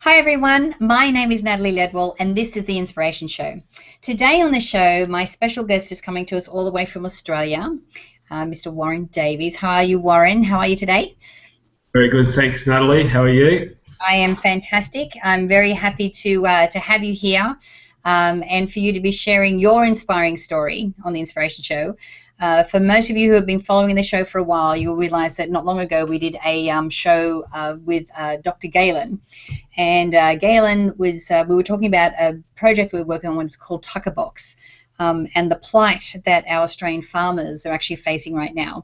Hi everyone, my name is Natalie Ledwell and this is The Inspiration Show. Today on the show, my special guest is coming to us all the way from Australia, Mr. Warren Davies. How are you, Warren? How are you today? Very good, thanks, Natalie. How are you? I am fantastic. I'm very happy to have you here and for you to be sharing your inspiring story on The Inspiration Show. For most of you who have been following the show for a while, you'll realize that not long ago we did a show with Dr. Galen. And Galen was, we were talking about a project we were working on, it's called Tucker Box, and the plight that our Australian farmers are actually facing right now.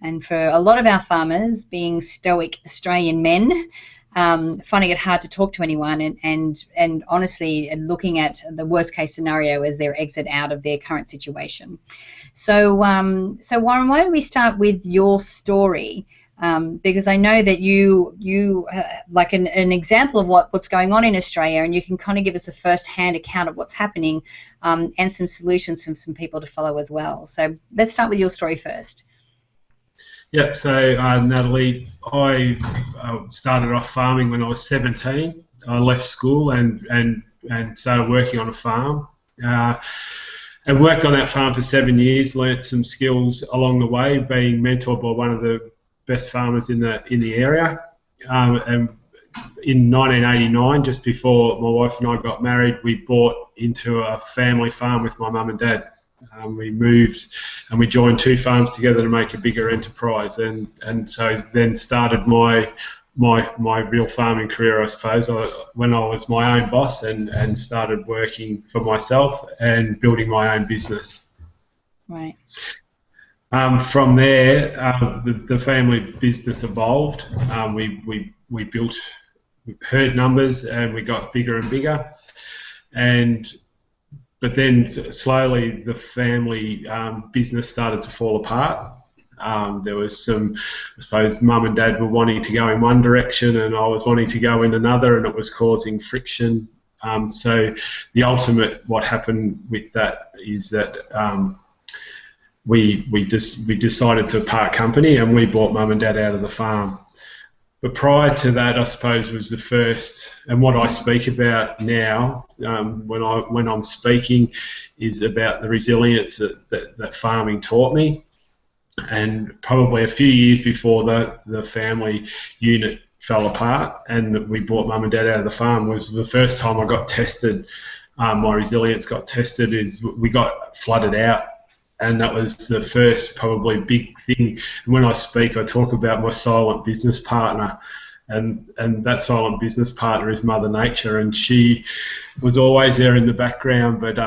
And for a lot of our farmers, being stoic Australian men, finding it hard to talk to anyone and honestly looking at the worst case scenario as their exit out of their current situation. So Warren, why don't we start with your story? Because I know that you like an example of what's going on in Australia, and you can kind of give us a first-hand account of what's happening and some solutions from some people to follow as well. So let's start with your story first. Yeah, so Natalie, I started off farming when I was 17. I left school and started working on a farm. And worked on that farm for 7 years, learnt some skills along the way, being mentored by one of the best farmers in the area. And in 1989, just before my wife and I got married, we bought into a family farm with my mum and dad. We moved and we joined two farms together to make a bigger enterprise, and so then started my real farming career, I suppose, when I was my own boss and started working for myself and building my own business. Right. From there, the family business evolved. We built herd numbers and we got bigger and bigger, but then slowly the family business started to fall apart. There was some, I suppose, mum and dad were wanting to go in one direction and I was wanting to go in another, and it was causing friction. So the ultimate, what happened with that is that we decided to part company and we bought mum and dad out of the farm. But prior to that, I suppose, was the first, and what I speak about now when I'm speaking is about the resilience that farming taught me. And probably a few years before the family unit fell apart and that we brought mum and dad out of the farm was the first time I got tested. My resilience got tested. Is we got flooded out. And that was the first probably big thing. When I speak, I talk about my silent business partner, and that silent business partner is Mother Nature, and she was always there in the background, but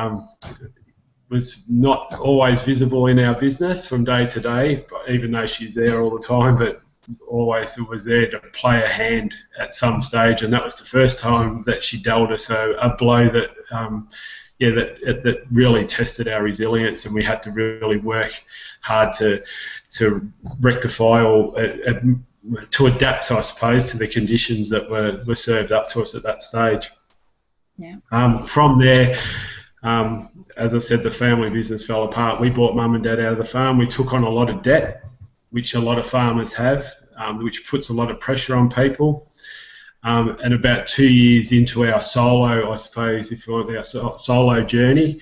was not always visible in our business from day to day, even though she's there all the time, but always was there to play a hand at some stage. And that was the first time that she dealt us a blow that that really tested our resilience, and we had to really work hard to rectify or to adapt, I suppose, to the conditions that were served up to us at that stage. Yeah. From there, as I said, the family business fell apart. We bought mum and dad out of the farm. We took on a lot of debt, which a lot of farmers have, which puts a lot of pressure on people. And about 2 years into our solo, I suppose, if you want, our solo journey,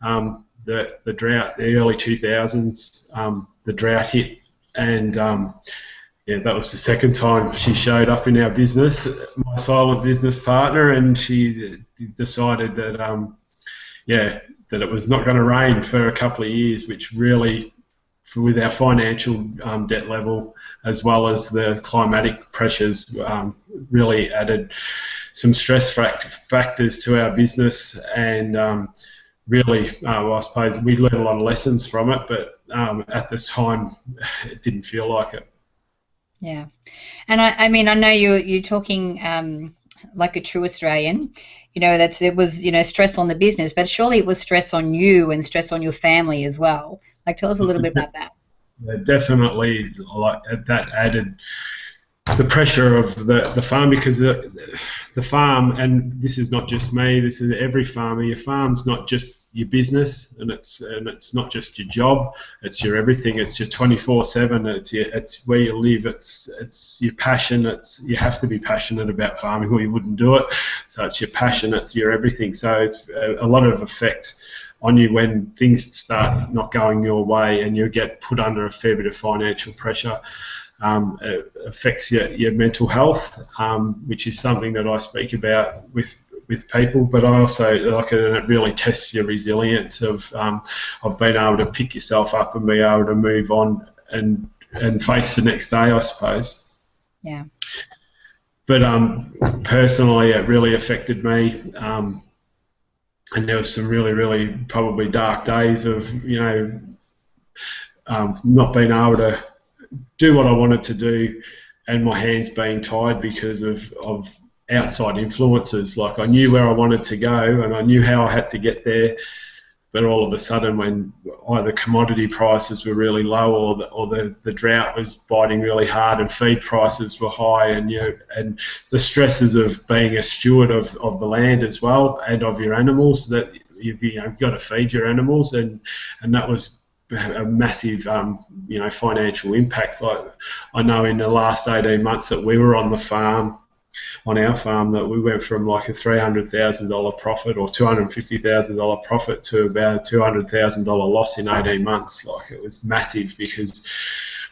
the drought, the early 2000s, the drought hit, and that was the second time she showed up in our business, my silent business partner, and she decided that that it was not going to rain for a couple of years, which really, with our financial debt level as well as the climatic pressures, really added some stress factors to our business, and really, I suppose we learned a lot of lessons from it, but at this time it didn't feel like it. Yeah, and I mean, I know you're talking like a true Australian. You know, it was stress on the business, but surely it was stress on you and stress on your family as well. Like, tell us a little bit about that. Yeah, definitely, like that added the pressure of the farm, because the farm, and this is not just me, this is every farmer. Your farm's not just your business, and it's not just your job. It's your everything. It's your 24/7. It's where you live. It's your passion. You have to be passionate about farming, or you wouldn't do it. So it's your passion. It's your everything. So it's a lot of effect on you when things start not going your way, and you get put under a fair bit of financial pressure. It affects your mental health, which is something that I speak about with people. But I also like it, and it really tests your resilience of being able to pick yourself up and be able to move on and face the next day, I suppose. Yeah. But personally, it really affected me. And there was some really, really probably dark days of not being able to do what I wanted to do, and my hands being tied because of outside influences. Like, I knew where I wanted to go and I knew how I had to get there, but all of a sudden, when either commodity prices were really low or the drought was biting really hard and feed prices were high, and the stresses of being a steward of the land as well, and of your animals, that you've got to feed your animals, and that was a massive financial impact. Like, I know in the last 18 months that we were on our farm, that we went from like a $300,000 profit or $250,000 profit to about a $200,000 loss in 18 months. Like, it was massive because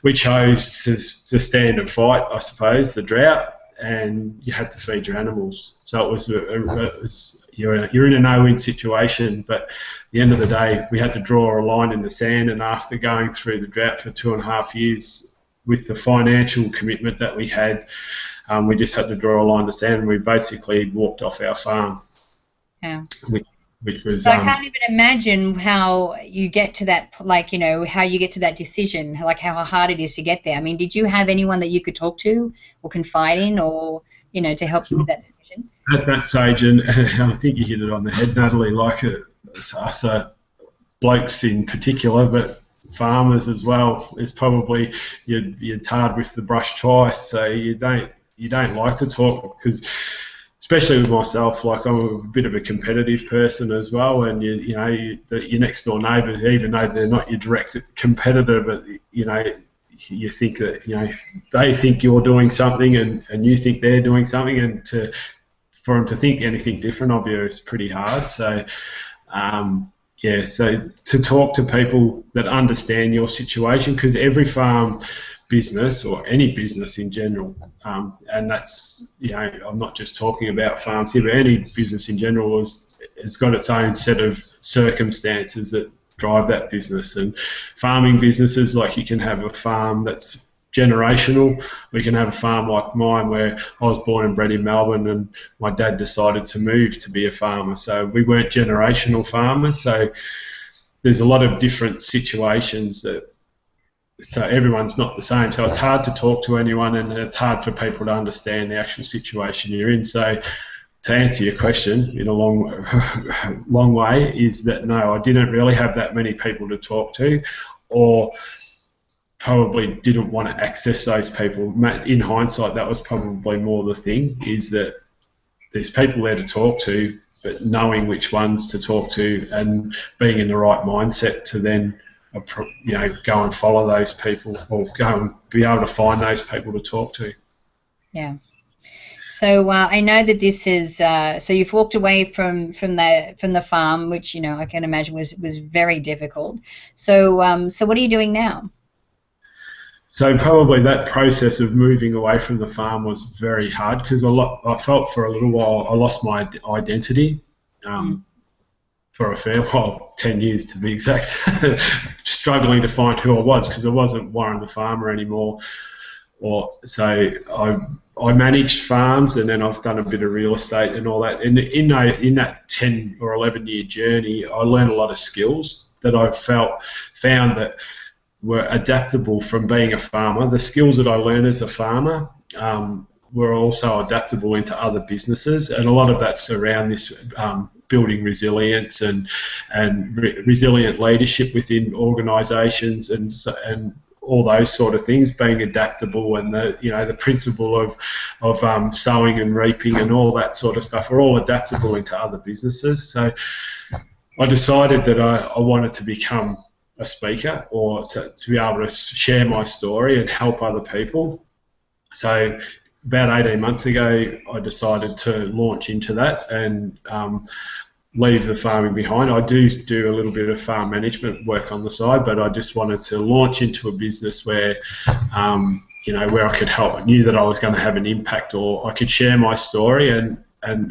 we chose to stand and fight, I suppose, the drought, and you had to feed your animals. So it was you're in a no-win situation, but at the end of the day, we had to draw a line in the sand, and after going through the drought for 2.5 years with the financial commitment that we had, we just had to draw a line in the sand, and we basically walked off our farm. Yeah. Which was. So I can't even imagine how you get to that, how you get to that decision, like how hard it is to get there. I mean, did you have anyone that you could talk to or confide in, or to help you with that decision? At that stage, and I think you hit it on the head, Natalie, like us blokes in particular, but farmers as well, is probably you're tarred with the brush twice, so you don't like to talk, because especially with myself, like, I'm a bit of a competitive person as well, and your next door neighbours, even though they're not your direct competitor, but you think that they think you're doing something, and you think they're doing something, and for them to think anything different of you is pretty hard. So so to talk to people that understand your situation, because every farm business, or any business in general, and that's, I'm not just talking about farms here, but any business in general has got its own set of circumstances that drive that business. And farming businesses, like, you can have a farm that's generational. We can have a farm like mine, where I was born and bred in Melbourne, and my dad decided to move to be a farmer, so we weren't generational farmers. So there's a lot of different situations so everyone's not the same, so it's hard to talk to anyone, and it's hard for people to understand the actual situation you're in. So to answer your question in a long way, is that no, I didn't really have that many people to talk to, or probably didn't want to access those people. In hindsight, that was probably more the thing, is that there's people there to talk to, but knowing which ones to talk to and being in the right mindset to then go and follow those people, or go and be able to find those people to talk to. Yeah. So I know that this is so you've walked away from the farm, which I can imagine was very difficult. So so what are you doing now? So probably that process of moving away from the farm was very hard, because I felt for a little while I lost my identity. For a fair while, 10 years to be exact, struggling to find who I was, because I wasn't Warren the farmer anymore. So I managed farms, and then I've done a bit of real estate and all that. And in that 10 or 11 year journey, I learned a lot of skills that I found that were adaptable from being a farmer. The skills that I learned as a farmer were also adaptable into other businesses, and a lot of that's around this building resilience and resilient leadership within organisations, and all those sort of things, being adaptable, and the principle of sowing and reaping and all that sort of stuff are all adaptable into other businesses. So I decided that I wanted to become a speaker, or to be able to share my story and help other people. So about 18 months ago, I decided to launch into that and leave the farming behind. I do a little bit of farm management work on the side, but I just wanted to launch into a business where, where I could help. I knew that I was going to have an impact, or I could share my story, and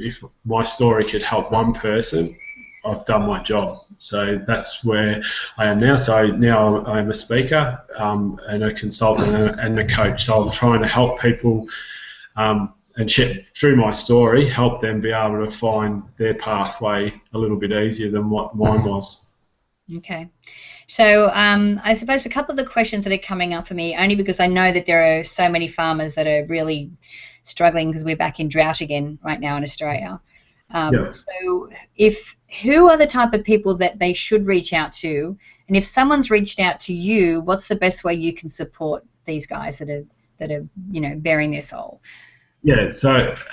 if my story could help one person, I've done my job. So that's where I am now. So now I'm a speaker and a consultant and a coach. So I'm trying to help people and through my story, help them be able to find their pathway a little bit easier than what mine was. Okay. So I suppose a couple of the questions that are coming up for me, only because I know that there are so many farmers that are really struggling because we're back in drought again right now in Australia. So who are the type of people that they should reach out to? And if someone's reached out to you, what's the best way you can support these guys that are bearing their soul? Yeah,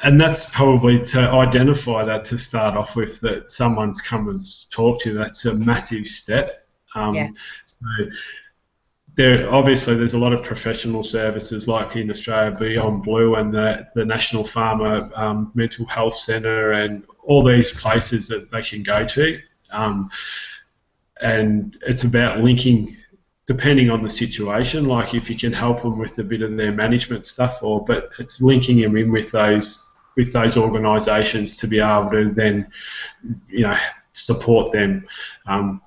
and that's probably to identify that, to start off with, that someone's come and talked to you. That's a massive step. So there's a lot of professional services, like in Australia, Beyond Blue and the National Farmer Mental Health Centre, and all these places that they can go to. And it's about linking, depending on the situation, like if you can help them with a bit of their management stuff, but it's linking them in with those organisations to be able to then, support them,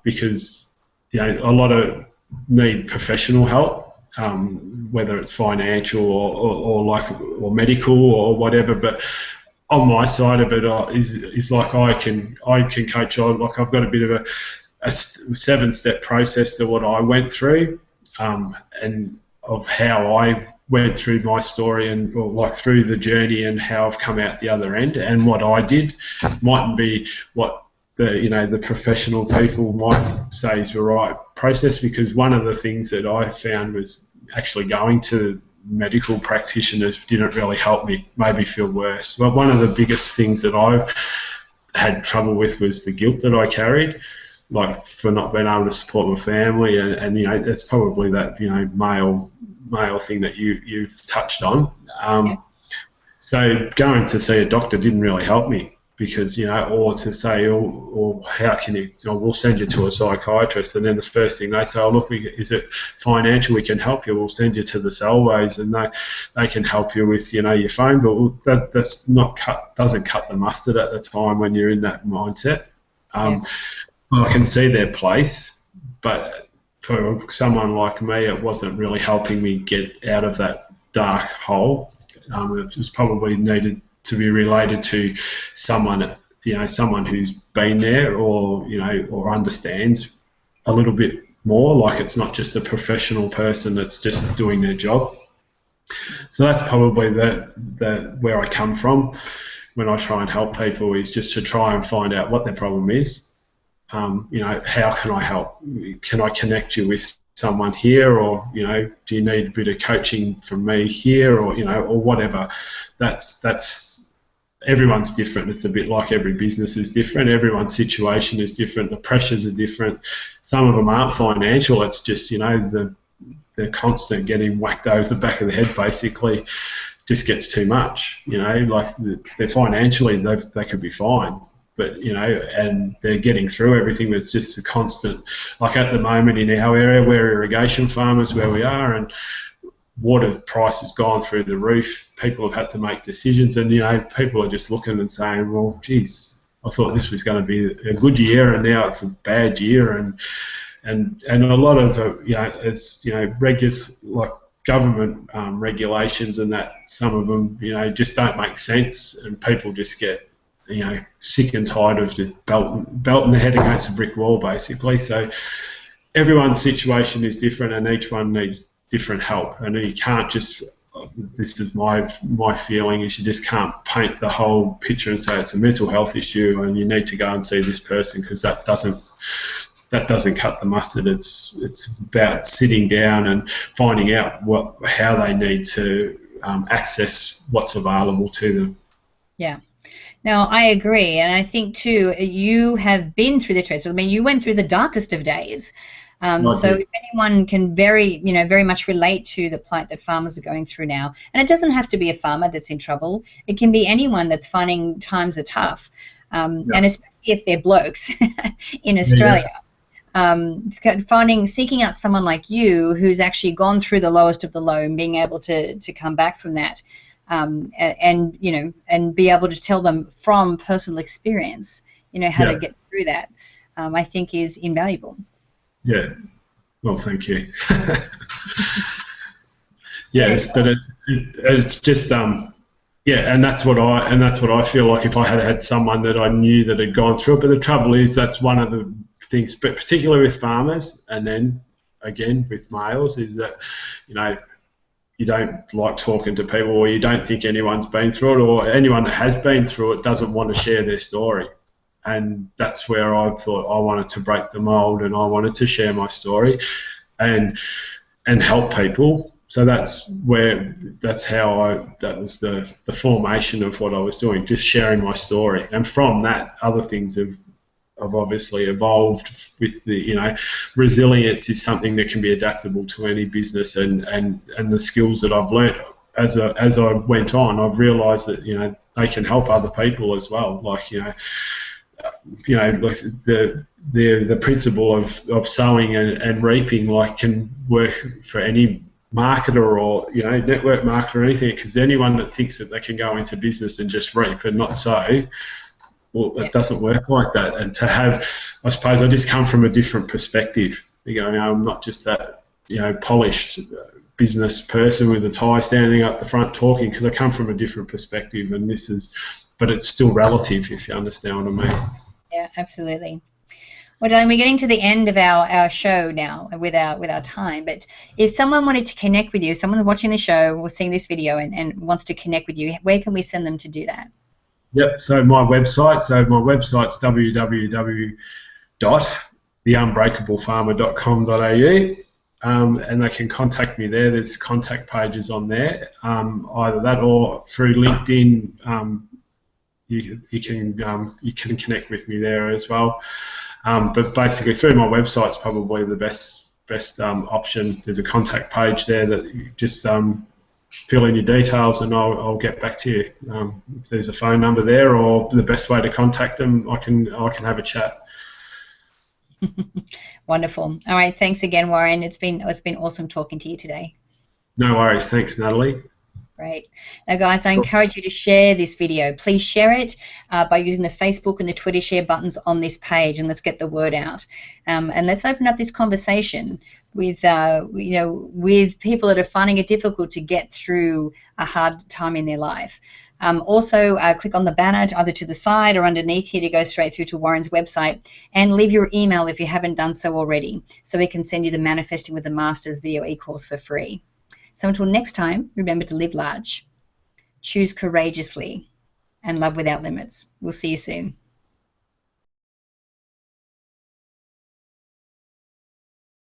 because a lot of need professional help, whether it's financial or medical or whatever. But on my side of it is like I can coach on. Like I've got a bit of a 7-step process to what I went through, and of how I went through my story, and through the journey, and how I've come out the other end. And what I did mightn't be what the professional people might say is the right process, because one of the things that I found was actually going to medical practitioners didn't really help me, made me feel worse. But one of the biggest things that I've had trouble with was the guilt that I carried, like for not being able to support my family, and it's probably that male thing that you've touched on. So going to see a doctor didn't really help me, because or to say, or how can you, we'll send you to a psychiatrist, and then the first thing they say, oh look, is it financial, we can help you, we'll send you to the Cellways, and they can help you with your phone bill. That's not doesn't cut the mustard at the time when you're in that mindset. I can see their place, but for someone like me, it wasn't really helping me get out of that dark hole. It was probably needed to be related to someone, someone who's been there, or understands a little bit more. Like it's not just a professional person that's just doing their job. So that's probably where I come from when I try and help people, is just to try and find out what their problem is. How can I help? Can I connect you with someone here, or do you need a bit of coaching from me here, or or whatever? That's everyone's different. It's a bit like every business is different. Everyone's situation is different. The pressures are different. Some of them aren't financial. It's just the constant getting whacked over the back of the head, basically, just gets too much. Like they're financially they could be fine, but and they're getting through everything. There's just a constant, like at the moment in our area, we're irrigation farmers where we are, and water price has gone through the roof. People have had to make decisions, and people are just looking and saying, well, geez, I thought this was going to be a good year, and now it's a bad year. And a lot of it's like government regulations, and that some of them just don't make sense, and people just get sick and tired of just belting their head against a brick wall, basically. So everyone's situation is different, and each one needs different help, and you can't just, this is my feeling, is you just can't paint the whole picture and say it's a mental health issue and you need to go and see this person, because that doesn't that doesn't cut the mustard. It's about sitting down and finding out how they need to access what's available to them. Yeah. Now, I agree, and I think, too, you have been through the trenches. I mean, you went through the darkest of days. So if anyone can very much relate to the plight that farmers are going through now, and it doesn't have to be a farmer that's in trouble. It can be anyone that's finding times are tough, and especially if they're blokes in Australia. Seeking out someone like you who's actually gone through the lowest of the low and being able to come back from that. And be able to tell them from personal experience, how to get through that, I think is invaluable. Yeah. Well, thank you. Yes, but it's just and that's what I feel like if I had someone that I knew that had gone through it. But the trouble is that's one of the things, but particularly with farmers, and then again with males, is that you don't like talking to people, or you don't think anyone's been through it, or anyone that has been through it doesn't want to share their story. And that's where I thought I wanted to break the mold, and I wanted to share my story and help people. So that was the formation of what I was doing, just sharing my story. And from that, other things have obviously evolved with the, resilience is something that can be adaptable to any business, and the skills that I've learnt as I went on, I've realised that, they can help other people as well. Like, like the principle of sowing and reaping, like, can work for any marketer or, network marketer or anything, because anyone that thinks that they can go into business and just reap and not sow, well, it doesn't work like that. And to have, I suppose I just come from a different perspective. I'm not just that, polished business person with a tie standing up the front talking, because I come from a different perspective, and but it's still relative, if you understand what I mean. Yeah, absolutely. Well, Dylan, we're getting to the end of our show now with our time, but if someone wanted to connect with you, someone watching the show or seeing this video and wants to connect with you, where can we send them to do that? Yep, so my website's www.theunbreakablefarmer.com.au, and they can contact me there. There's contact pages on there, either that or through LinkedIn. You can connect with me there as well. But basically through my website's probably the best option. There's a contact page there that you just fill in your details, and I'll get back to you. If there's a phone number there, or the best way to contact them, I can have a chat. Wonderful. All right, thanks again, Warren. It's been awesome talking to you today. No worries. Thanks, Natalie. Great. Now, guys, I encourage you to share this video. Please share it by using the Facebook and the Twitter share buttons on this page, and let's get the word out. And let's open up this conversation with with people that are finding it difficult to get through a hard time in their life. Also, click on the banner either to the side or underneath here to go straight through to Warren's website, and leave your email if you haven't done so already, so we can send you the Manifesting with the Masters video e-course for free. So until next time, remember to live large, choose courageously, and love without limits. We'll see you soon.